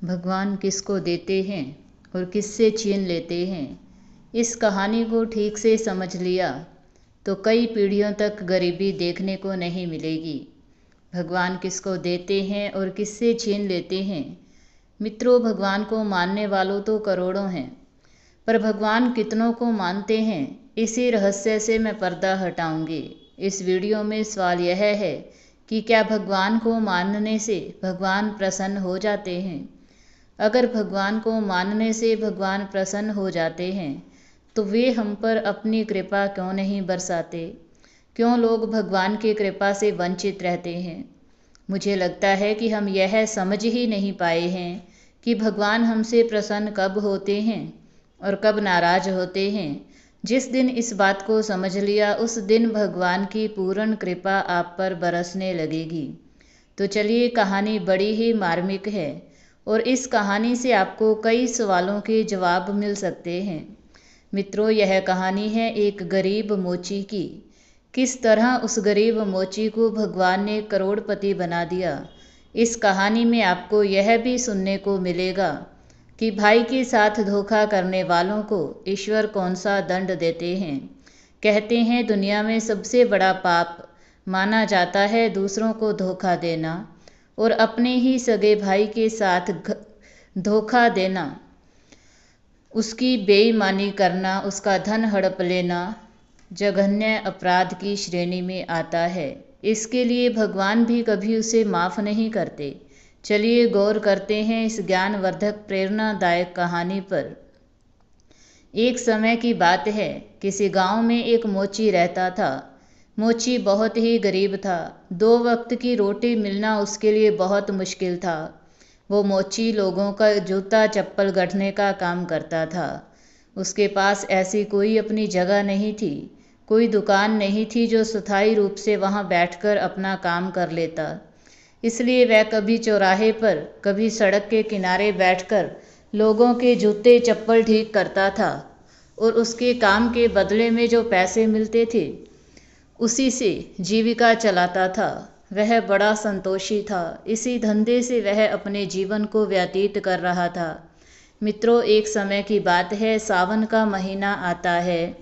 भगवान किसको देते हैं और किससे छीन लेते हैं, इस कहानी को ठीक से समझ लिया तो कई पीढ़ियों तक गरीबी देखने को नहीं मिलेगी। भगवान किसको देते हैं और किससे छीन लेते हैं। मित्रों, भगवान को मानने वालों तो करोड़ों हैं, पर भगवान कितनों को मानते हैं, इसी रहस्य से मैं पर्दा हटाऊंगी। इस वीडियो में सवाल यह है कि क्या भगवान को मानने से भगवान प्रसन्न हो जाते हैं। अगर भगवान को मानने से भगवान प्रसन्न हो जाते हैं तो वे हम पर अपनी कृपा क्यों नहीं बरसाते। क्यों लोग भगवान की कृपा से वंचित रहते हैं। मुझे लगता है कि हम यह समझ ही नहीं पाए हैं कि भगवान हमसे प्रसन्न कब होते हैं और कब नाराज होते हैं। जिस दिन इस बात को समझ लिया उस दिन भगवान की पूर्ण कृपा आप पर बरसने लगेगी। तो चलिए, कहानी बड़ी ही मार्मिक है और इस कहानी से आपको कई सवालों के जवाब मिल सकते हैं। मित्रों, यह कहानी है एक गरीब मोची की। किस तरह उस गरीब मोची को भगवान ने करोड़पति बना दिया। इस कहानी में आपको यह भी सुनने को मिलेगा कि भाई के साथ धोखा करने वालों को ईश्वर कौन सा दंड देते हैं। कहते हैं दुनिया में सबसे बड़ा पाप माना जाता है दूसरों को धोखा देना और अपने ही सगे भाई के साथ धोखा देना, उसकी बेईमानी करना, उसका धन हड़प लेना जघन्य अपराध की श्रेणी में आता है। इसके लिए भगवान भी कभी उसे माफ़ नहीं करते। चलिए गौर करते हैं इस ज्ञानवर्धक प्रेरणादायक कहानी पर। एक समय की बात है, किसी गांव में एक मोची रहता था। मोची बहुत ही गरीब था। 2 वक्त की रोटी मिलना उसके लिए बहुत मुश्किल था। वो मोची लोगों का जूता चप्पल गढ़ने का काम करता था। उसके पास ऐसी कोई अपनी जगह नहीं थी, कोई दुकान नहीं थी जो स्थायी रूप से वहाँ बैठकर अपना काम कर लेता। इसलिए वह कभी चौराहे पर, कभी सड़क के किनारे बैठकर लोगों के जूते चप्पल ठीक करता था और उसके काम के बदले में जो पैसे मिलते थे उसी से जीविका चलाता था। वह बड़ा संतोषी था। इसी धंधे से वह अपने जीवन को व्यतीत कर रहा था। मित्रों, एक समय की बात है, सावन का महीना आता है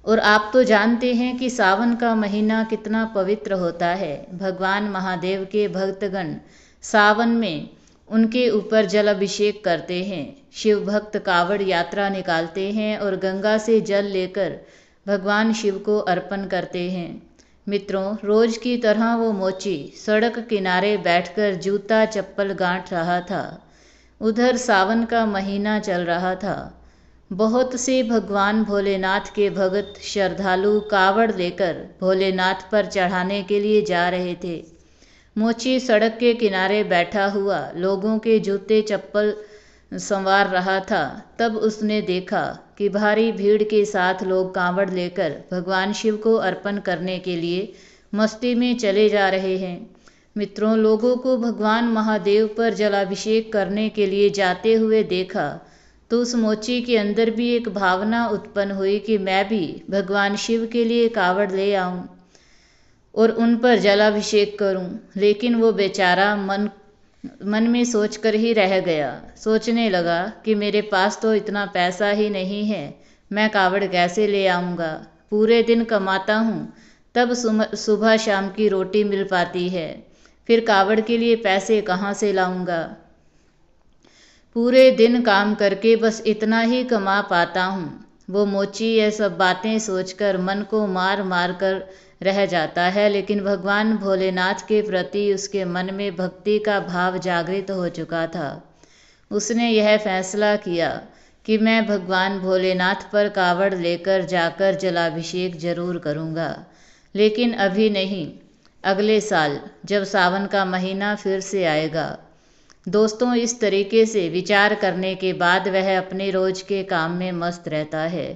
और आप तो जानते हैं कि सावन का महीना कितना पवित्र होता है। भगवान महादेव के भक्तगण सावन में उनके ऊपर जल अभिषेक करते हैं। शिव भक्त कावड़ यात्रा निकालते हैं और गंगा से जल लेकर भगवान शिव को अर्पण करते हैं। मित्रों, रोज की तरह वो मोची सड़क किनारे बैठकर जूता चप्पल गांठ रहा था। उधर सावन का महीना चल रहा था। बहुत से भगवान भोलेनाथ के भगत श्रद्धालु कावड़ लेकर भोलेनाथ पर चढ़ाने के लिए जा रहे थे। मोची सड़क के किनारे बैठा हुआ लोगों के जूते चप्पल संवार रहा था। तब उसने देखा कि भारी भीड़ के साथ लोग कांवड़ लेकर भगवान शिव को अर्पण करने के लिए मस्ती में चले जा रहे हैं। मित्रों, लोगों को भगवान महादेव पर जलाभिषेक करने के लिए जाते हुए देखा तो उस मोची के अंदर भी एक भावना उत्पन्न हुई कि मैं भी भगवान शिव के लिए कावड़ ले आऊं और उन पर जलाभिषेक करूं। लेकिन वो बेचारा मन में सोचकर ही रह गया। सोचने लगा कि मेरे पास तो इतना पैसा ही नहीं है, मैं कावड़ कैसे ले आऊँगा। पूरे दिन कमाता हूँ, तब सुबह शाम की रोटी मिल पाती है, फिर कावड़ के लिए पैसे कहाँ से लाऊँगा। पूरे दिन काम करके बस इतना ही कमा पाता हूँ। वो मोची यह सब बातें सोचकर मन को मार मार कर रह जाता है, लेकिन भगवान भोलेनाथ के प्रति उसके मन में भक्ति का भाव जागृत हो चुका था। उसने यह फैसला किया कि मैं भगवान भोलेनाथ पर कावड़ लेकर जाकर जलाभिषेक जरूर करूँगा, लेकिन अभी नहीं, अगले साल जब सावन का महीना फिर से आएगा। दोस्तों, इस तरीके से विचार करने के बाद वह अपने रोज के काम में मस्त रहता है।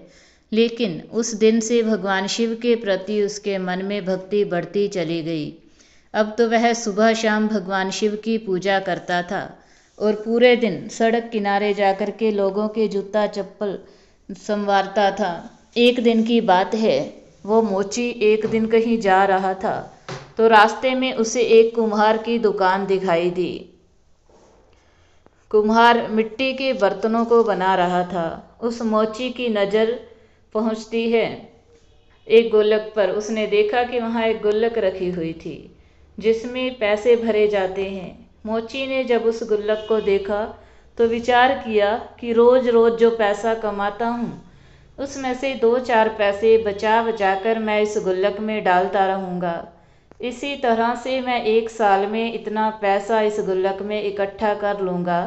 लेकिन उस दिन से भगवान शिव के प्रति उसके मन में भक्ति बढ़ती चली गई। अब तो वह सुबह शाम भगवान शिव की पूजा करता था और पूरे दिन सड़क किनारे जाकर के लोगों के जूता चप्पल संवारता था। एक दिन की बात है, वो मोची एक दिन कहीं जा रहा था तो रास्ते में उसे एक कुम्हार की दुकान दिखाई दी। कुम्हार मिट्टी के बर्तनों को बना रहा था। उस मोची की नज़र पहुंचती है एक गुल्लक पर। उसने देखा कि वहाँ एक गुल्लक रखी हुई थी जिसमें पैसे भरे जाते हैं। मोची ने जब उस गुल्लक को देखा तो विचार किया कि रोज़ रोज़ जो पैसा कमाता हूँ उसमें से 2-4 पैसे बचा बचा कर मैं इस गुल्लक में डालता रहूँगा। इसी तरह से मैं 1 साल में इतना पैसा इस गुल्लक में इकट्ठा कर लूँगा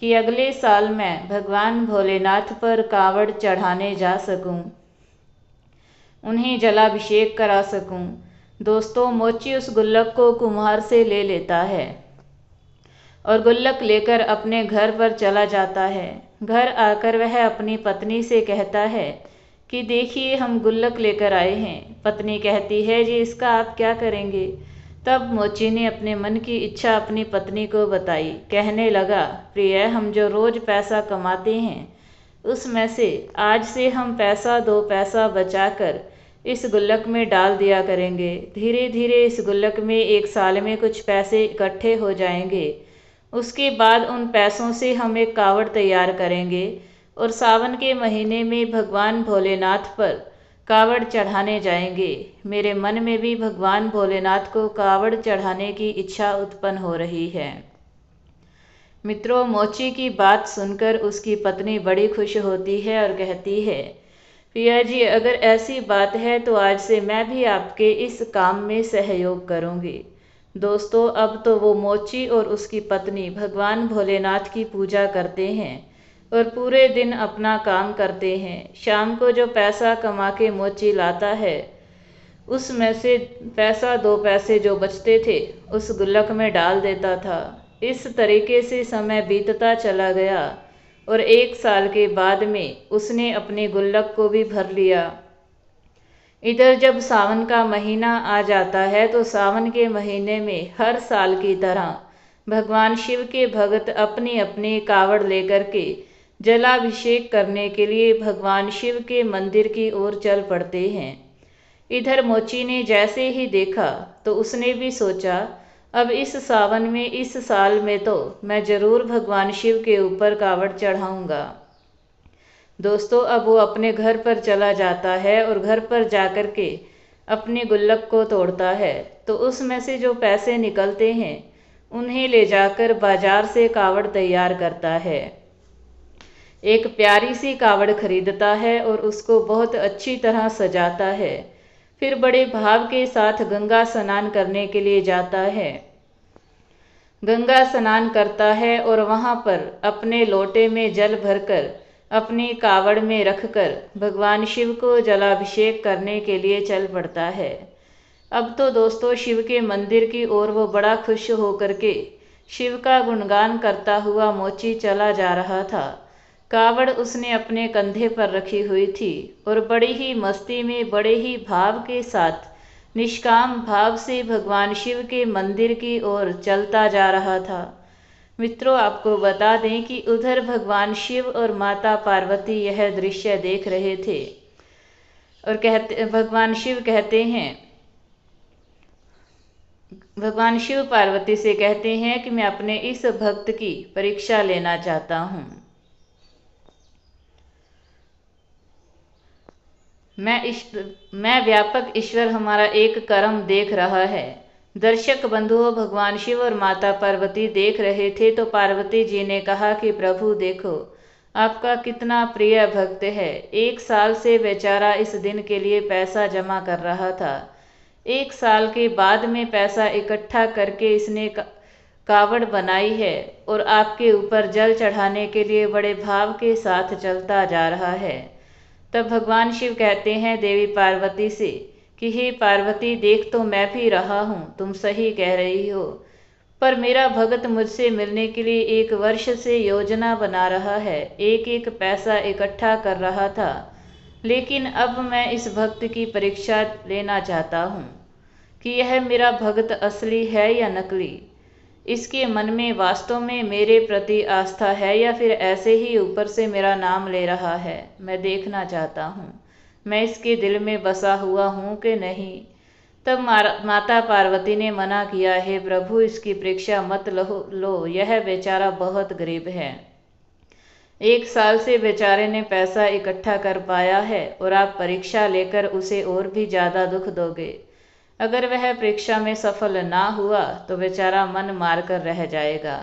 कि अगले साल मैं भगवान भोलेनाथ पर कावड़ चढ़ाने जा सकूं, उन्हें जलाभिषेक करा सकूं। दोस्तों, मोची उस गुल्लक को कुम्हार से ले लेता है और गुल्लक लेकर अपने घर पर चला जाता है। घर आकर वह अपनी पत्नी से कहता है कि देखिए, हम गुल्लक लेकर आए हैं। पत्नी कहती है, जी इसका आप क्या करेंगे? तब मोची ने अपने मन की इच्छा अपनी पत्नी को बताई। कहने लगा, प्रिय, हम जो रोज़ पैसा कमाते हैं उसमें से आज से हम पैसा 2 पैसा बचाकर इस गुल्लक में डाल दिया करेंगे। धीरे धीरे इस गुल्लक में 1 साल में कुछ पैसे इकट्ठे हो जाएंगे। उसके बाद उन पैसों से हम एक कावड़ तैयार करेंगे और सावन के महीने में भगवान भोलेनाथ पर कावड़ चढ़ाने जाएंगे। मेरे मन में भी भगवान भोलेनाथ को कावड़ चढ़ाने की इच्छा उत्पन्न हो रही है। मित्रों, मोची की बात सुनकर उसकी पत्नी बड़ी खुश होती है और कहती है, पिया जी, अगर ऐसी बात है तो आज से मैं भी आपके इस काम में सहयोग करूंगी। दोस्तों, अब तो वो मोची और उसकी पत्नी भगवान भोलेनाथ की पूजा करते हैं और पूरे दिन अपना काम करते हैं। शाम को जो पैसा कमा के मोची लाता है उसमें से पैसा 2 पैसे जो बचते थे उस गुल्लक में डाल देता था। इस तरीके से समय बीतता चला गया और 1 साल के बाद में उसने अपने गुल्लक को भी भर लिया। इधर जब सावन का महीना आ जाता है तो सावन के महीने में हर साल की तरह भगवान शिव के भक्त अपनी अपनी कावड़ लेकर के जलाभिषेक करने के लिए भगवान शिव के मंदिर की ओर चल पड़ते हैं। इधर मोची ने जैसे ही देखा तो उसने भी सोचा, अब इस सावन में इस साल में तो मैं ज़रूर भगवान शिव के ऊपर कावड़ चढ़ाऊँगा। दोस्तों, अब वो अपने घर पर चला जाता है और घर पर जाकर के अपने गुल्लक को तोड़ता है तो उसमें से जो पैसे निकलते हैं उन्हें ले जाकर बाजार से कावड़ तैयार करता है। एक प्यारी सी कावड़ खरीदता है और उसको बहुत अच्छी तरह सजाता है। फिर बड़े भाव के साथ गंगा स्नान करने के लिए जाता है। गंगा स्नान करता है और वहाँ पर अपने लोटे में जल भरकर अपनी कावड़ में रखकर भगवान शिव को जलाभिषेक करने के लिए चल पड़ता है। अब तो दोस्तों, शिव के मंदिर की ओर वो बड़ा खुश होकर के शिव का गुणगान करता हुआ मोची चला जा रहा था। कावड़ उसने अपने कंधे पर रखी हुई थी और बड़ी ही मस्ती में, बड़े ही भाव के साथ, निष्काम भाव से भगवान शिव के मंदिर की ओर चलता जा रहा था। मित्रों, आपको बता दें कि उधर भगवान शिव और माता पार्वती यह दृश्य देख रहे थे और भगवान शिव पार्वती से कहते हैं कि मैं अपने इस भक्त की परीक्षा लेना चाहता हूँ। मैं व्यापक ईश्वर हमारा एक कर्म देख रहा है। दर्शक बंधुओं, भगवान शिव और माता पार्वती देख रहे थे तो पार्वती जी ने कहा कि प्रभु देखो, आपका कितना प्रिय भक्त है। 1 साल से बेचारा इस दिन के लिए पैसा जमा कर रहा था। 1 साल के बाद में पैसा इकट्ठा करके इसने कावड़ बनाई है और आपके ऊपर जल चढ़ाने के लिए बड़े भाव के साथ चलता जा रहा है। तब भगवान शिव कहते हैं देवी पार्वती से कि हे पार्वती, देख तो मैं भी रहा हूँ, तुम सही कह रही हो, पर मेरा भक्त मुझसे मिलने के लिए 1 वर्ष से योजना बना रहा है, एक एक पैसा इकट्ठा कर रहा था। लेकिन अब मैं इस भक्त की परीक्षा लेना चाहता हूँ कि यह मेरा भक्त असली है या नकली। इसके मन में वास्तव में मेरे प्रति आस्था है या फिर ऐसे ही ऊपर से मेरा नाम ले रहा है। मैं देखना चाहता हूँ मैं इसके दिल में बसा हुआ हूँ कि नहीं। तब माता पार्वती ने मना किया, हे प्रभु, इसकी परीक्षा मत लो, यह बेचारा बहुत गरीब है। 1 साल से बेचारे ने पैसा इकट्ठा कर पाया है और आप परीक्षा लेकर उसे और भी ज़्यादा दुख दोगे। अगर वह परीक्षा में सफल ना हुआ तो बेचारा मन मार कर रह जाएगा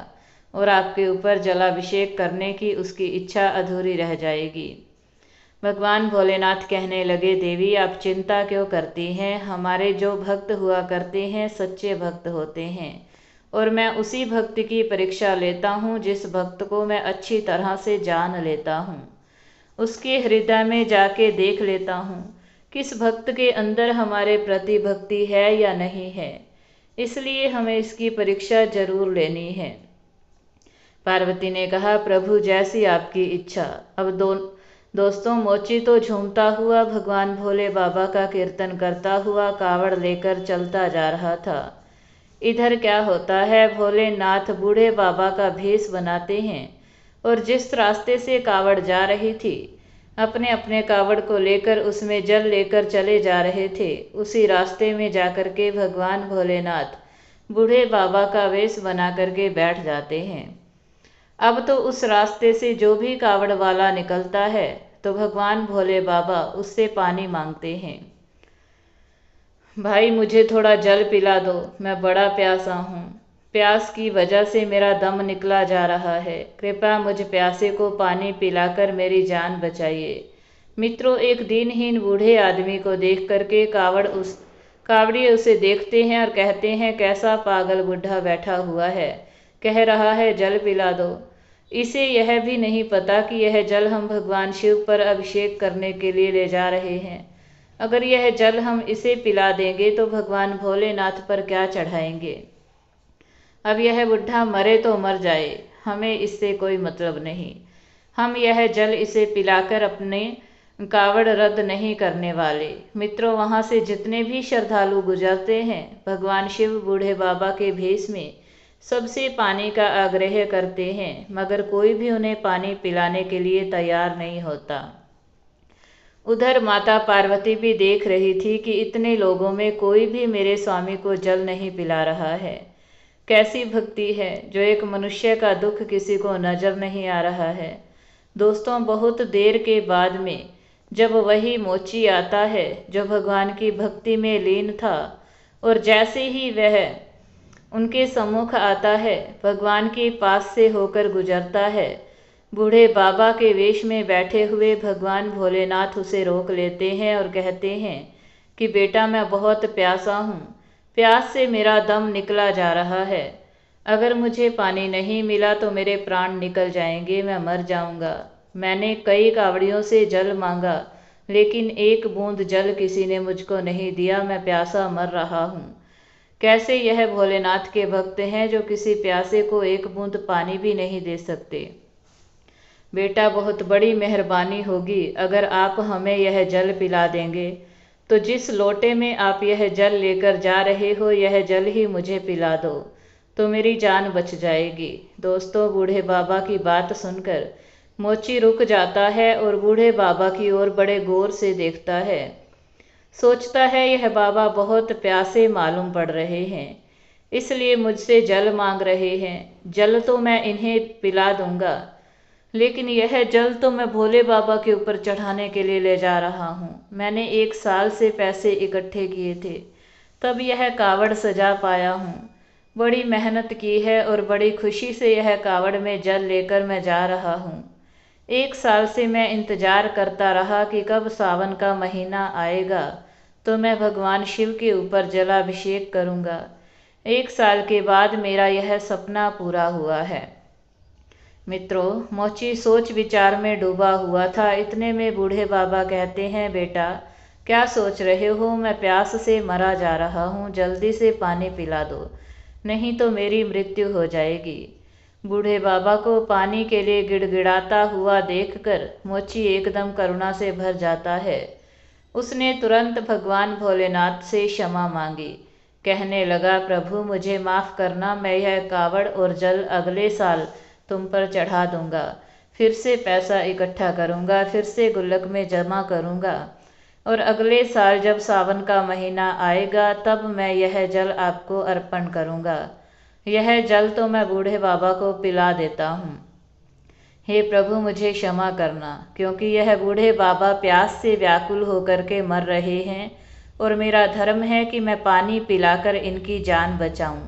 और आपके ऊपर जलाभिषेक करने की उसकी इच्छा अधूरी रह जाएगी। भगवान भोलेनाथ कहने लगे, देवी आप चिंता क्यों करती हैं? हमारे जो भक्त हुआ करते हैं सच्चे भक्त होते हैं और मैं उसी भक्त की परीक्षा लेता हूँ जिस भक्त को मैं अच्छी तरह से जान लेता हूँ। उसके हृदय में जाके देख लेता हूँ किस भक्त के अंदर हमारे प्रति भक्ति है या नहीं है, इसलिए हमें इसकी परीक्षा जरूर लेनी है। पार्वती ने कहा, प्रभु जैसी आपकी इच्छा। अब दोस्तों, मोची तो झूमता हुआ भगवान भोले बाबा का कीर्तन करता हुआ कावड़ लेकर चलता जा रहा था। इधर क्या होता है, भोलेनाथ बूढ़े बाबा का भेष बनाते हैं और जिस रास्ते से कावड़ जा रही थी, अपने अपने कावड़ को लेकर उसमें जल लेकर चले जा रहे थे। उसी रास्ते में जाकर के भगवान भोलेनाथ बूढ़े बाबा का वेश बना करके बैठ जाते हैं। अब तो उस रास्ते से जो भी कावड़ वाला निकलता है तो भगवान भोले बाबा उससे पानी मांगते हैं। भाई मुझे थोड़ा जल पिला दो, मैं बड़ा प्यासा हूँ। प्यास की वजह से मेरा दम निकला जा रहा है। कृपया मुझ प्यासे को पानी पिलाकर मेरी जान बचाइए। मित्रों, एक दिनहीन बूढ़े आदमी को देख करके कावड़िए उसे देखते हैं और कहते हैं, कैसा पागल बूढ़ा बैठा हुआ है, कह रहा है जल पिला दो। इसे यह भी नहीं पता कि यह जल हम भगवान शिव पर अभिषेक करने के लिए ले जा रहे हैं। अगर यह जल हम इसे पिला देंगे तो भगवान भोलेनाथ पर क्या चढ़ाएंगे। अब यह बुढ़ा मरे तो मर जाए, हमें इससे कोई मतलब नहीं। हम यह जल इसे पिलाकर अपने कावड़ रद्द नहीं करने वाले। मित्रों, वहाँ से जितने भी श्रद्धालु गुजरते हैं, भगवान शिव बूढ़े बाबा के भेष में सबसे पानी का आग्रह करते हैं, मगर कोई भी उन्हें पानी पिलाने के लिए तैयार नहीं होता। उधर माता पार्वती भी देख रही थी कि इतने लोगों में कोई भी मेरे स्वामी को जल नहीं पिला रहा है। कैसी भक्ति है जो एक मनुष्य का दुख किसी को नजर नहीं आ रहा है। दोस्तों, बहुत देर के बाद में जब वही मोची आता है जो भगवान की भक्ति में लीन था, और जैसे ही वह उनके सम्मुख आता है, भगवान के पास से होकर गुजरता है, बूढ़े बाबा के वेश में बैठे हुए भगवान भोलेनाथ उसे रोक लेते हैं और कहते हैं कि बेटा, मैं बहुत प्यासा हूँ, प्यास से मेरा दम निकला जा रहा है। अगर मुझे पानी नहीं मिला तो मेरे प्राण निकल जाएंगे, मैं मर जाऊंगा। मैंने कई कावड़ियों से जल मांगा, लेकिन एक बूंद जल किसी ने मुझको नहीं दिया, मैं प्यासा मर रहा हूँ। कैसे यह भोलेनाथ के भक्त हैं जो किसी प्यासे को एक बूंद पानी भी नहीं दे सकते। बेटा, बहुत बड़ी मेहरबानी होगी अगर आप हमें यह जल पिला देंगे, तो जिस लोटे में आप यह जल लेकर जा रहे हो, यह जल ही मुझे पिला दो, तो मेरी जान बच जाएगी। दोस्तों, बूढ़े बाबा की बात सुनकर मोची रुक जाता है और बूढ़े बाबा की ओर बड़े गौर से देखता है। सोचता है, यह बाबा बहुत प्यासे मालूम पड़ रहे हैं, इसलिए मुझसे जल मांग रहे हैं। जल तो मैं इन्हें पिला दूंगा, लेकिन यह जल तो मैं भोले बाबा के ऊपर चढ़ाने के लिए ले जा रहा हूँ। मैंने 1 साल से पैसे इकट्ठे किए थे, तब यह कावड़ सजा पाया हूँ। बड़ी मेहनत की है और बड़ी खुशी से यह कावड़ में जल लेकर मैं जा रहा हूँ। 1 साल से मैं इंतजार करता रहा कि कब सावन का महीना आएगा तो मैं भगवान शिव के ऊपर जलाभिषेक करूँगा। 1 साल के बाद मेरा यह सपना पूरा हुआ है। मित्रों, मोची सोच विचार में डूबा हुआ था। इतने में बूढ़े बाबा कहते हैं, बेटा क्या सोच रहे हो, मैं प्यास से मरा जा रहा हूँ, जल्दी से पानी पिला दो, नहीं तो मेरी मृत्यु हो जाएगी। बूढ़े बाबा को पानी के लिए गिड़गिड़ाता हुआ देखकर मोची एकदम करुणा से भर जाता है। उसने तुरंत भगवान भोलेनाथ से क्षमा मांगी। कहने लगा, प्रभु मुझे माफ़ करना, मैं यह कावड़ और जल अगले साल तुम पर चढ़ा दूंगा। फिर से पैसा इकट्ठा करूंगा, फिर से गुल्लक में जमा करूंगा। और अगले साल जब सावन का महीना आएगा तब मैं यह जल आपको अर्पण करूँगा। यह जल तो मैं बूढ़े बाबा को पिला देता हूँ। हे प्रभु मुझे क्षमा करना, क्योंकि यह बूढ़े बाबा प्यास से व्याकुल होकर के मर रहे हैं और मेरा धर्म है कि मैं पानी पिलाकर इनकी जान बचाऊं।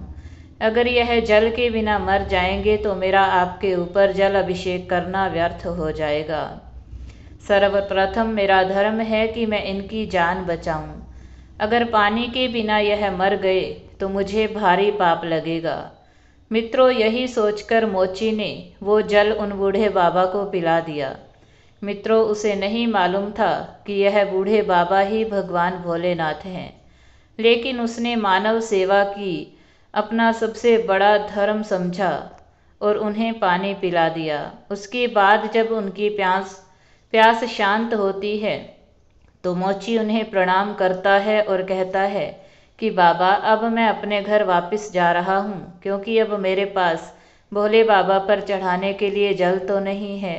अगर यह जल के बिना मर जाएंगे तो मेरा आपके ऊपर जल अभिषेक करना व्यर्थ हो जाएगा। सर्वप्रथम मेरा धर्म है कि मैं इनकी जान बचाऊं। अगर पानी के बिना यह मर गए तो मुझे भारी पाप लगेगा। मित्रों, यही सोचकर मोची ने वो जल उन बूढ़े बाबा को पिला दिया। मित्रों, उसे नहीं मालूम था कि यह बूढ़े बाबा ही भगवान भोलेनाथ हैं, लेकिन उसने मानव सेवा की अपना सबसे बड़ा धर्म समझा और उन्हें पानी पिला दिया। उसके बाद जब उनकी प्यास शांत होती है तो मोची उन्हें प्रणाम करता है और कहता है कि बाबा, अब मैं अपने घर वापस जा रहा हूँ, क्योंकि अब मेरे पास भोले बाबा पर चढ़ाने के लिए जल तो नहीं है।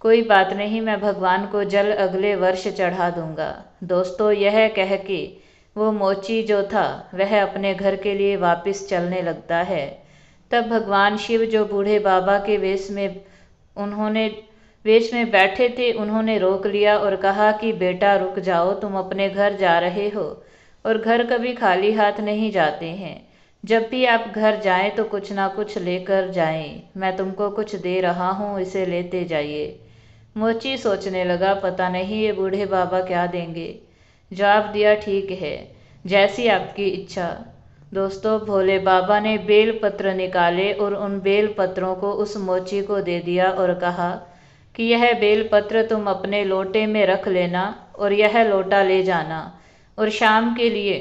कोई बात नहीं, मैं भगवान को जल अगले वर्ष चढ़ा दूंगा। दोस्तों, यह कह के वो मोची जो था वह अपने घर के लिए वापस चलने लगता है। तब भगवान शिव जो बूढ़े बाबा के वेश में बैठे थे, उन्होंने रोक लिया और कहा कि बेटा रुक जाओ, तुम अपने घर जा रहे हो और घर कभी खाली हाथ नहीं जाते हैं। जब भी आप घर जाएं तो कुछ ना कुछ लेकर जाएं। मैं तुमको कुछ दे रहा हूँ, इसे लेते जाइए। मोची सोचने लगा, पता नहीं ये बूढ़े बाबा क्या देंगे। जवाब दिया, ठीक है, जैसी आपकी इच्छा। दोस्तों, भोले बाबा ने बेल पत्र निकाले और उन बेल पत्रों को उस मोची को दे दिया और कहा कि यह बेल पत्र तुम अपने लोटे में रख लेना और यह लोटा ले जाना और शाम के लिए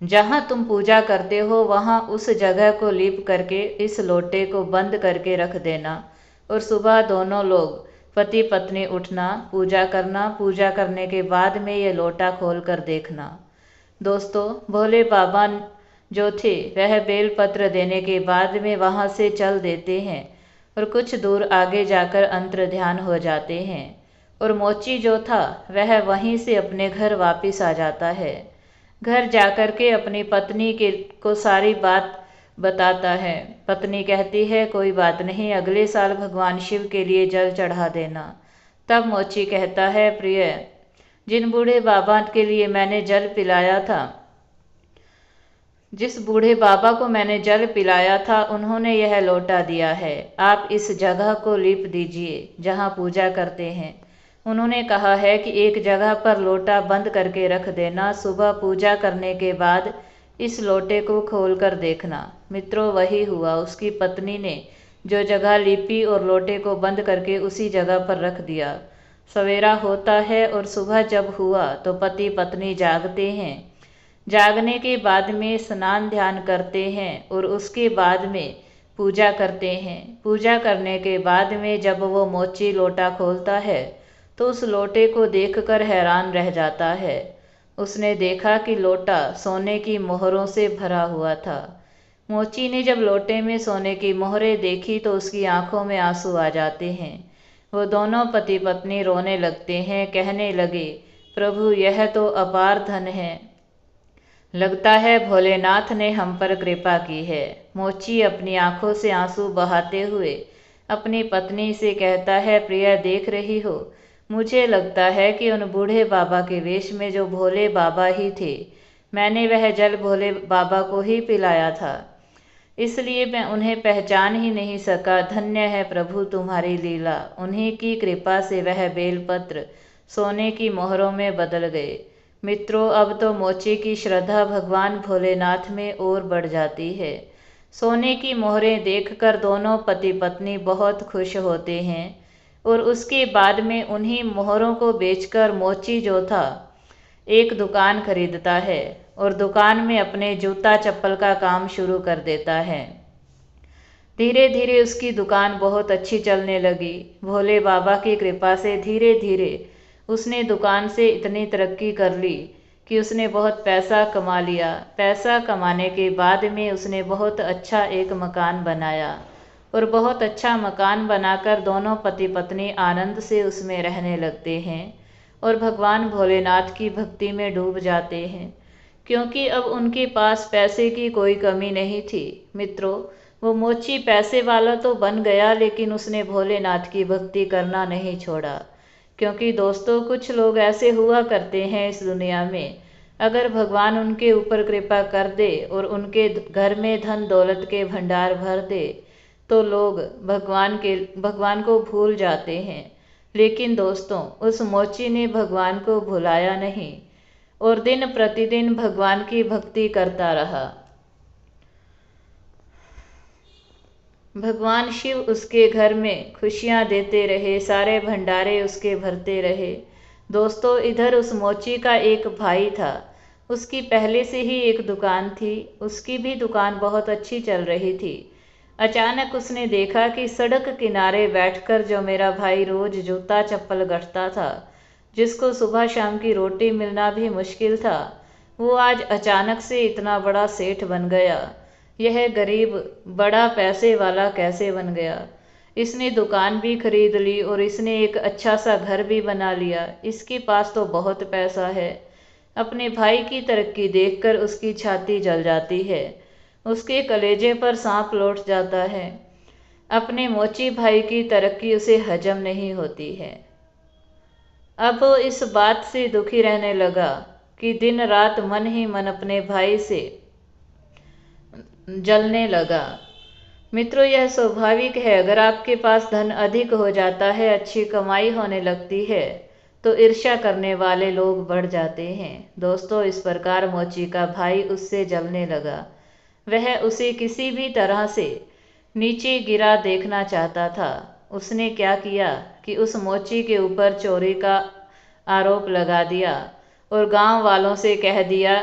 जहाँ तुम पूजा करते हो वहाँ उस जगह को लीप करके इस लोटे को बंद करके रख देना और सुबह दोनों लोग पति पत्नी उठना, पूजा करना। पूजा करने के बाद में ये लोटा खोल कर देखना। दोस्तों, भोले बाबा जो थे वह बेलपत्र देने के बाद में वहाँ से चल देते हैं और कुछ दूर आगे जाकर अंतर ध्यान हो जाते हैं और मोची जो था वह वहीं से अपने घर वापस आ जाता है। घर जाकर के अपनी पत्नी को सारी बात बताता है। पत्नी कहती है, कोई बात नहीं, अगले साल भगवान शिव के लिए जल चढ़ा देना। तब मोची कहता है, प्रिय, जिन बूढ़े बाबा के लिए मैंने जल पिलाया था, जिस बूढ़े बाबा को मैंने जल पिलाया था, उन्होंने यह लोटा दिया है। आप इस जगह को लीप दीजिए जहाँ पूजा करते हैं। उन्होंने कहा है कि एक जगह पर लोटा बंद करके रख देना, सुबह पूजा करने के बाद इस लोटे को खोलकर देखना। मित्रों, वही हुआ। उसकी पत्नी ने जो जगह लीपी और लोटे को बंद करके उसी जगह पर रख दिया। सवेरा होता है और सुबह जब हुआ तो पति पत्नी जागते हैं। जागने के बाद में स्नान ध्यान करते हैं और उसके बाद में पूजा करते हैं। पूजा करने के बाद में जब वो मोची लोटा खोलता है तो उस लोटे को देखकर हैरान रह जाता है। उसने देखा कि लोटा सोने की मोहरों से भरा हुआ था। मोची ने जब लोटे में सोने की मोहरें देखी तो उसकी आंखों में आंसू आ जाते हैं। वो दोनों पति पत्नी रोने लगते हैं, कहने लगे, प्रभु, यह तो अपार धन है। लगता है भोलेनाथ ने हम पर कृपा की है। मोची अपनी आंखों से आंसू बहाते हुए अपनी पत्नी से कहता है, प्रिया, देख रही हो, मुझे लगता है कि उन बूढ़े बाबा के वेश में जो भोले बाबा ही थे, मैंने वह जल भोले बाबा को ही पिलाया था, इसलिए मैं उन्हें पहचान ही नहीं सका। धन्य है प्रभु तुम्हारी लीला। उन्हीं की कृपा से वह बेलपत्र सोने की मोहरों में बदल गए। मित्रों, अब तो मोची की श्रद्धा भगवान भोलेनाथ में और बढ़ जाती है। सोने की मोहरें देखकर दोनों पति पत्नी बहुत खुश होते हैं और उसके बाद में उन्हीं मोहरों को बेचकर मोची जो था एक दुकान खरीदता है और दुकान में अपने जूता चप्पल का काम शुरू कर देता है। धीरे धीरे उसकी दुकान बहुत अच्छी चलने लगी। भोले बाबा की कृपा से धीरे धीरे उसने दुकान से इतनी तरक्की कर ली कि उसने बहुत पैसा कमा लिया। पैसा कमाने के बाद में उसने बहुत अच्छा एक मकान बनाया और बहुत अच्छा मकान बनाकर दोनों पति पत्नी आनंद से उसमें रहने लगते हैं और भगवान भोलेनाथ की भक्ति में डूब जाते हैं, क्योंकि अब उनके पास पैसे की कोई कमी नहीं थी। मित्रों, वो मोची पैसे वाला तो बन गया, लेकिन उसने भोलेनाथ की भक्ति करना नहीं छोड़ा। क्योंकि दोस्तों, कुछ लोग ऐसे हुआ करते हैं इस दुनिया में, अगर भगवान उनके ऊपर कृपा कर दे और उनके घर में धन दौलत के भंडार भर दे, तो लोग भगवान को भूल जाते हैं। लेकिन दोस्तों, उस मोची ने भगवान को भुलाया नहीं और दिन प्रतिदिन भगवान की भक्ति करता रहा। भगवान शिव उसके घर में खुशियां देते रहे, सारे भंडारे उसके भरते रहे। दोस्तों, इधर उस मोची का एक भाई था। उसकी पहले से ही एक दुकान थी, उसकी भी दुकान बहुत अच्छी चल रही थी। अचानक उसने देखा कि सड़क किनारे बैठकर जो मेरा भाई रोज जूता चप्पल गढ़ता था, जिसको सुबह शाम की रोटी मिलना भी मुश्किल था, वो आज अचानक से इतना बड़ा सेठ बन गया। यह गरीब बड़ा पैसे वाला कैसे बन गया? इसने दुकान भी खरीद ली और इसने एक अच्छा सा घर भी बना लिया। इसके पास तो बहुत पैसा है। अपने भाई की तरक्की देखकर उसकी छाती जल जाती है, उसके कलेजे पर सांप लौट जाता है। अपने मोची भाई की तरक्की उसे हजम नहीं होती है। अब वो इस बात से दुखी रहने लगा कि दिन रात मन ही मन अपने भाई से जलने लगा। मित्रों, यह स्वाभाविक है। अगर आपके पास धन अधिक हो जाता है, अच्छी कमाई होने लगती है, तो ईर्ष्या करने वाले लोग बढ़ जाते हैं। दोस्तों, इस प्रकार मोची का भाई उससे जलने लगा। वह उसे किसी भी तरह से नीचे गिरा देखना चाहता था। उसने क्या किया कि उस मोची के ऊपर चोरी का आरोप लगा दिया और गांव वालों से कह दिया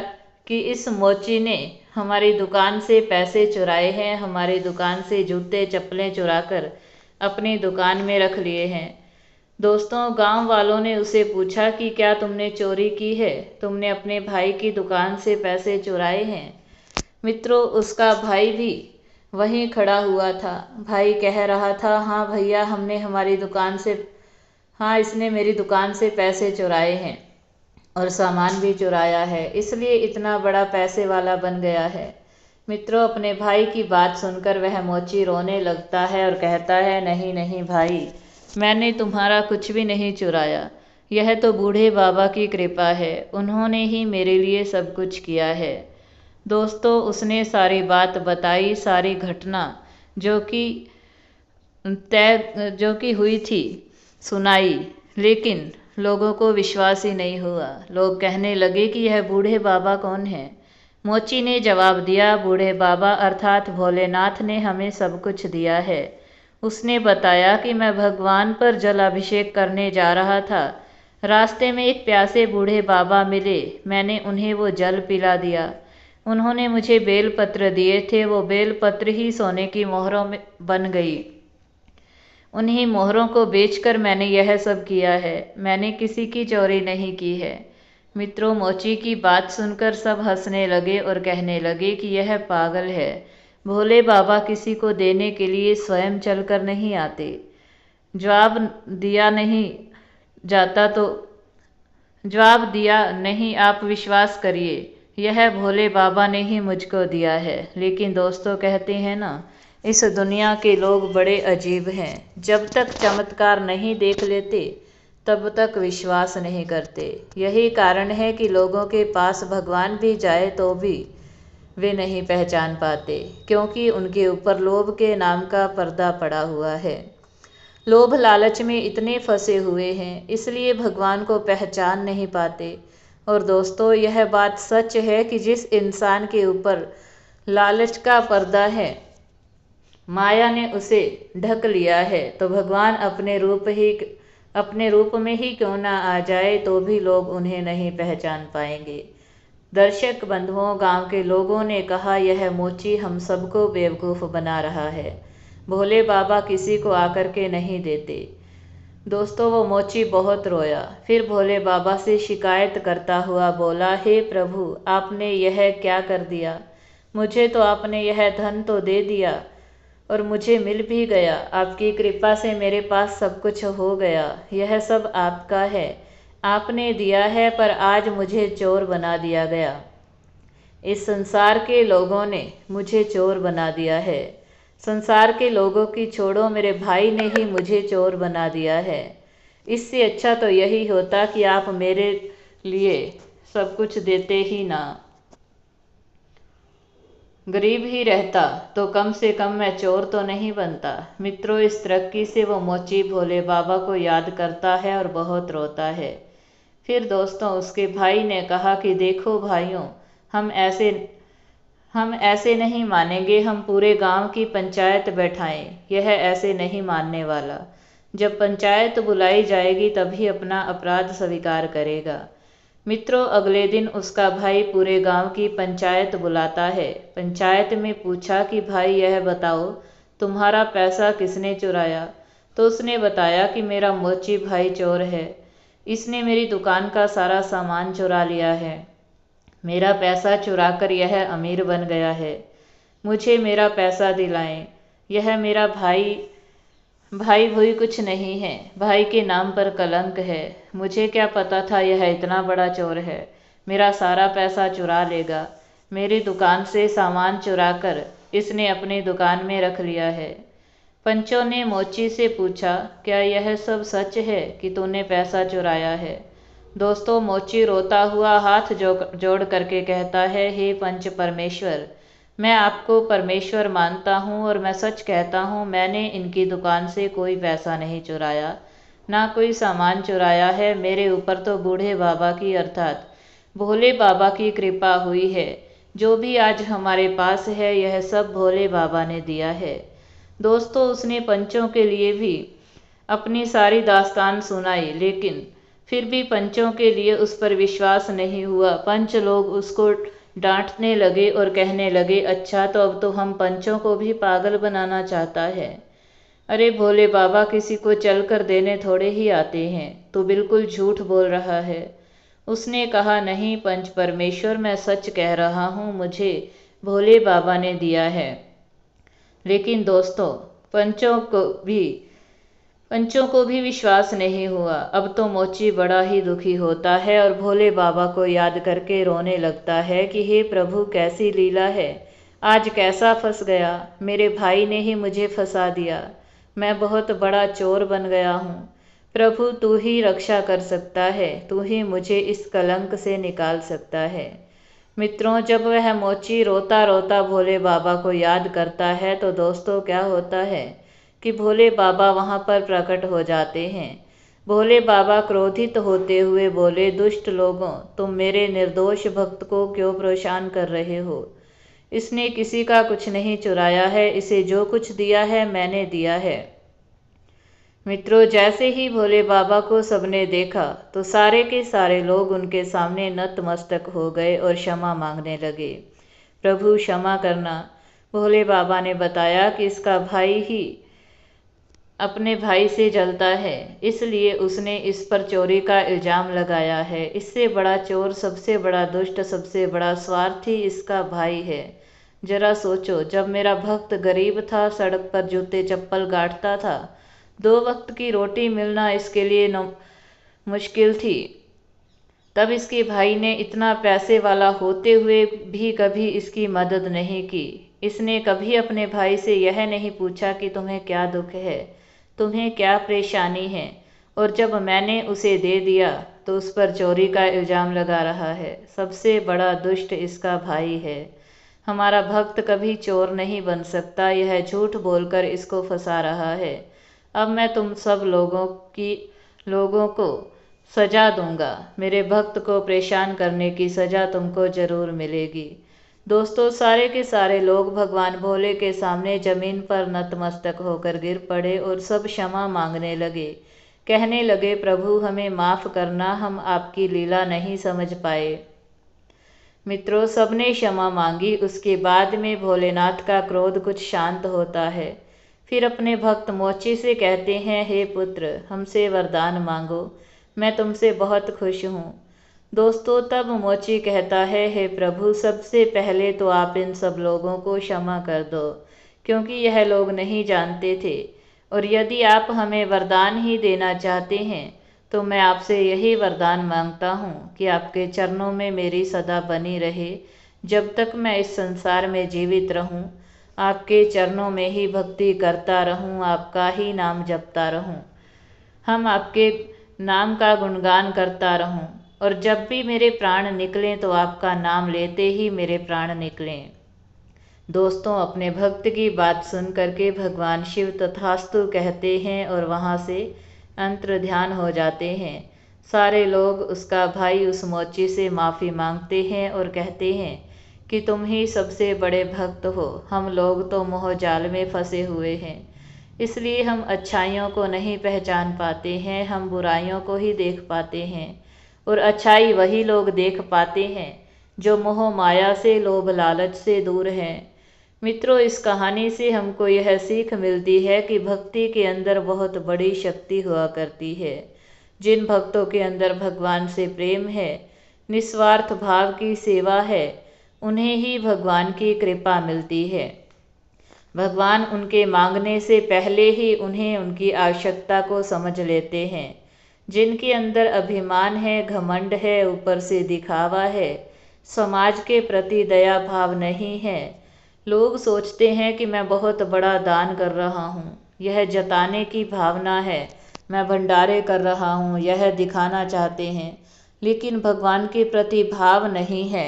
कि इस मोची ने हमारी दुकान से पैसे चुराए हैं, हमारी दुकान से जूते चप्पलें चुराकर अपनी दुकान में रख लिए हैं। दोस्तों, गांव वालों ने उसे पूछा कि क्या तुमने चोरी की है? तुमने अपने भाई की दुकान से पैसे चुराए हैं? मित्रों, उसका भाई भी वहीं खड़ा हुआ था। भाई कह रहा था, हाँ भैया, हाँ, इसने मेरी दुकान से पैसे चुराए हैं और सामान भी चुराया है, इसलिए इतना बड़ा पैसे वाला बन गया है। मित्रों, अपने भाई की बात सुनकर वह मोची रोने लगता है और कहता है, नहीं नहीं भाई, मैंने तुम्हारा कुछ भी नहीं चुराया। यह तो बूढ़े बाबा की कृपा है, उन्होंने ही मेरे लिए सब कुछ किया है। दोस्तों, उसने सारी बात बताई, सारी घटना जो कि हुई थी सुनाई, लेकिन लोगों को विश्वास ही नहीं हुआ। लोग कहने लगे कि यह बूढ़े बाबा कौन है? मोची ने जवाब दिया, बूढ़े बाबा अर्थात भोलेनाथ ने हमें सब कुछ दिया है। उसने बताया कि मैं भगवान पर जल अभिषेक करने जा रहा था। रास्ते में एक प्यासे बूढ़े बाबा मिले, मैंने उन्हें वो जल पिला दिया। उन्होंने मुझे बेलपत्र दिए थे, वो बेलपत्र ही सोने की मोहरों में बन गई। उन्हीं मोहरों को बेचकर मैंने यह सब किया है, मैंने किसी की चोरी नहीं की है। मित्रों, मोची की बात सुनकर सब हंसने लगे और कहने लगे कि यह पागल है। भोले बाबा किसी को देने के लिए स्वयं चलकर नहीं आते। जवाब दिया नहीं, आप विश्वास करिए, यह भोले बाबा ने ही मुझको दिया है। लेकिन दोस्तों, कहते हैं ना, इस दुनिया के लोग बड़े अजीब हैं। जब तक चमत्कार नहीं देख लेते, तब तक विश्वास नहीं करते। यही कारण है कि लोगों के पास भगवान भी जाए तो भी वे नहीं पहचान पाते, क्योंकि उनके ऊपर लोभ के नाम का पर्दा पड़ा हुआ है। लोभ लालच में इतने फंसे हुए हैं, इसलिए भगवान को पहचान नहीं पाते। और दोस्तों, यह बात सच है कि जिस इंसान के ऊपर लालच का पर्दा है, माया ने उसे ढक लिया है, तो भगवान अपने रूप में ही क्यों ना आ जाए, तो भी लोग उन्हें नहीं पहचान पाएंगे। दर्शक बंधुओं, गांव के लोगों ने कहा, यह मोची हम सबको बेवकूफ़ बना रहा है। भोले बाबा किसी को आकर के नहीं देते। दोस्तों, वो मोची बहुत रोया। फिर भोले बाबा से शिकायत करता हुआ बोला, हे प्रभु, आपने यह क्या कर दिया? मुझे तो आपने यह धन तो दे दिया और मुझे मिल भी गया। आपकी कृपा से मेरे पास सब कुछ हो गया। यह सब आपका है। आपने दिया है, पर आज मुझे चोर बना दिया गया। इस संसार के लोगों ने मुझे चोर बना दिया है। संसार के लोगों की छोड़ो, मेरे भाई ने ही मुझे चोर बना दिया है। इससे अच्छा तो यही होता कि आप मेरे लिए सब कुछ देते ही ना, गरीब ही रहता, तो कम से कम मैं चोर तो नहीं बनता। मित्रों, इस तरक्की से वो मोची भोले बाबा को याद करता है और बहुत रोता है। फिर दोस्तों, उसके भाई ने कहा कि देखो भाइयों, हम ऐसे नहीं मानेंगे, हम पूरे गांव की पंचायत बैठाएं। यह ऐसे नहीं मानने वाला। जब पंचायत बुलाई जाएगी तभी अपना अपराध स्वीकार करेगा। मित्रों, अगले दिन उसका भाई पूरे गांव की पंचायत बुलाता है। पंचायत में पूछा कि भाई यह बताओ, तुम्हारा पैसा किसने चुराया? तो उसने बताया कि मेरा मोची भाई चोर है। इसने मेरी दुकान का सारा सामान चुरा लिया है। मेरा पैसा चुराकर यह अमीर बन गया है। मुझे मेरा पैसा दिलाएं। यह मेरा भाई भोई कुछ नहीं है। भाई के नाम पर कलंक है। मुझे क्या पता था यह इतना बड़ा चोर है। मेरा सारा पैसा चुरा लेगा। मेरी दुकान से सामान चुराकर इसने अपनी दुकान में रख लिया है। पंचों ने मोची से पूछा, क्या यह सब सच है कि तूने पैसा चुराया है? दोस्तों, मोची रोता हुआ हाथ जोड़ करके कहता है, हे पंच परमेश्वर, मैं आपको परमेश्वर मानता हूँ और मैं सच कहता हूँ, मैंने इनकी दुकान से कोई पैसा नहीं चुराया, ना कोई सामान चुराया है। मेरे ऊपर तो बूढ़े बाबा की अर्थात भोले बाबा की कृपा हुई है। जो भी आज हमारे पास है यह सब भोले बाबा ने दिया है। दोस्तों, उसने पंचों के लिए भी अपनी सारी दास्तान सुनाई, लेकिन फिर भी पंचों के लिए उस पर विश्वास नहीं हुआ। पंच लोग उसको डांटने लगे और कहने लगे, अच्छा तो अब तो हम पंचों को भी पागल बनाना चाहता है। अरे भोले बाबा किसी को चल कर देने थोड़े ही आते हैं, तो बिल्कुल झूठ बोल रहा है। उसने कहा, नहीं पंच परमेश्वर, मैं सच कह रहा हूँ, मुझे भोले बाबा ने दिया है। लेकिन दोस्तों, पंचों को भी विश्वास नहीं हुआ। अब तो मोची बड़ा ही दुखी होता है और भोले बाबा को याद करके रोने लगता है कि हे प्रभु, कैसी लीला है, आज कैसा फंस गया। मेरे भाई ने ही मुझे फंसा दिया। मैं बहुत बड़ा चोर बन गया हूँ। प्रभु, तू ही रक्षा कर सकता है, तू ही मुझे इस कलंक से निकाल सकता है। मित्रों, जब वह मोची रोता रोता भोले बाबा को याद करता है तो दोस्तों क्या होता है कि भोले बाबा वहाँ पर प्रकट हो जाते हैं। भोले बाबा क्रोधित होते हुए बोले, दुष्ट लोगों, तुम मेरे निर्दोष भक्त को क्यों परेशान कर रहे हो? इसने किसी का कुछ नहीं चुराया है, इसे जो कुछ दिया है मैंने दिया है। मित्रों, जैसे ही भोले बाबा को सबने देखा तो सारे के सारे लोग उनके सामने नतमस्तक हो गए और क्षमा मांगने लगे। प्रभु क्षमा करना। भोले बाबा ने बताया कि इसका भाई ही अपने भाई से जलता है, इसलिए उसने इस पर चोरी का इल्जाम लगाया है। इससे बड़ा चोर, सबसे बड़ा दुष्ट, सबसे बड़ा स्वार्थी इसका भाई है। जरा सोचो, जब मेरा भक्त गरीब था, सड़क पर जूते चप्पल गांठता था, 2 वक्त की रोटी मिलना इसके लिए मुश्किल थी, तब इसके भाई ने इतना पैसे वाला होते हुए भी कभी इसकी मदद नहीं की। इसने कभी अपने भाई से यह नहीं पूछा कि तुम्हें क्या दुख है, तुम्हें क्या परेशानी है, और जब मैंने उसे दे दिया तो उस पर चोरी का इल्ज़ाम लगा रहा है। सबसे बड़ा दुष्ट इसका भाई है। हमारा भक्त कभी चोर नहीं बन सकता, यह झूठ बोलकर इसको फंसा रहा है। अब मैं तुम सब लोगों को सजा दूंगा। मेरे भक्त को परेशान करने की सजा तुमको जरूर मिलेगी। दोस्तों, सारे के सारे लोग भगवान भोले के सामने जमीन पर नतमस्तक होकर गिर पड़े और सब क्षमा मांगने लगे। कहने लगे, प्रभु हमें माफ़ करना, हम आपकी लीला नहीं समझ पाए। मित्रों, सबने क्षमा मांगी। उसके बाद में भोलेनाथ का क्रोध कुछ शांत होता है। फिर अपने भक्त मोची से कहते हैं, हे पुत्र, हमसे वरदान मांगो, मैं तुमसे बहुत खुश हूँ। दोस्तों, तब मोची कहता है, हे प्रभु, सबसे पहले तो आप इन सब लोगों को क्षमा कर दो, क्योंकि यह लोग नहीं जानते थे, और यदि आप हमें वरदान ही देना चाहते हैं तो मैं आपसे यही वरदान मांगता हूँ कि आपके चरणों में मेरी सदा बनी रहे। जब तक मैं इस संसार में जीवित रहूँ, आपके चरणों में ही भक्ति करता रहूँ, आपका ही नाम जपता रहूँ। हम आपके नाम का गुणगान करता रहूं, और जब भी मेरे प्राण निकलें तो आपका नाम लेते ही मेरे प्राण निकलें। दोस्तों, अपने भक्त की बात सुन करके भगवान शिव तथास्तु कहते हैं और वहाँ से अंतर ध्यान हो जाते हैं। सारे लोग उसका भाई उस मोची से माफ़ी मांगते हैं और कहते हैं कि तुम ही सबसे बड़े भक्त हो, हम लोग तो मोह जाल में फंसे हुए हैं, इसलिए हम अच्छाइयों को नहीं पहचान पाते हैं, हम बुराइयों को ही देख पाते हैं। और अच्छाई वही लोग देख पाते हैं जो मोह माया से, लोभ लालच से दूर हैं। मित्रों, इस कहानी से हमको यह सीख मिलती है कि भक्ति के अंदर बहुत बड़ी शक्ति हुआ करती है। जिन भक्तों के अंदर भगवान से प्रेम है, निस्वार्थ भाव की सेवा है, उन्हें ही भगवान की कृपा मिलती है। भगवान उनके मांगने से पहले ही उन्हें उनकी आवश्यकता को समझ लेते हैं। जिनके अंदर अभिमान है, घमंड है, ऊपर से दिखावा है, समाज के प्रति दया भाव नहीं है, लोग सोचते हैं कि मैं बहुत बड़ा दान कर रहा हूँ, यह जताने की भावना है, मैं भंडारे कर रहा हूँ, यह दिखाना चाहते हैं। लेकिन भगवान के प्रति भाव नहीं है,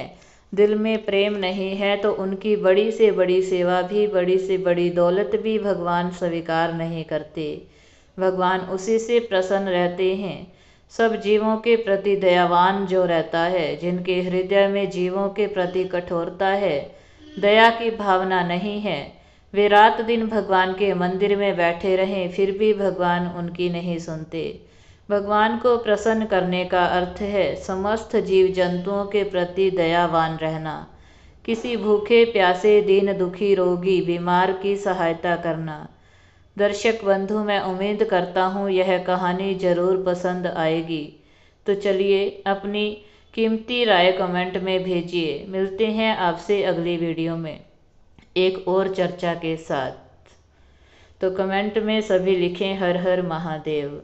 दिल में प्रेम नहीं है, तो उनकी बड़ी से बड़ी सेवा भी, बड़ी से बड़ी दौलत भी भगवान स्वीकार नहीं करते। भगवान उसी से प्रसन्न रहते हैं सब जीवों के प्रति दयावान जो रहता है, जिनके हृदय में जीवों के प्रति कठोरता है, दया की भावना नहीं है। वे रात दिन भगवान के मंदिर में बैठे रहें, फिर भी भगवान उनकी नहीं सुनते। भगवान को प्रसन्न करने का अर्थ है समस्त जीव जंतुओं के प्रति दयावान रहना, किसी भूखे प्यासे, दीन दुखी, रोगी बीमार की सहायता करना। दर्शक बंधु, मैं उम्मीद करता हूँ यह कहानी ज़रूर पसंद आएगी। तो चलिए अपनी कीमती राय कमेंट में भेजिए। मिलते हैं आपसे अगली वीडियो में एक और चर्चा के साथ। तो कमेंट में सभी लिखें हर हर महादेव।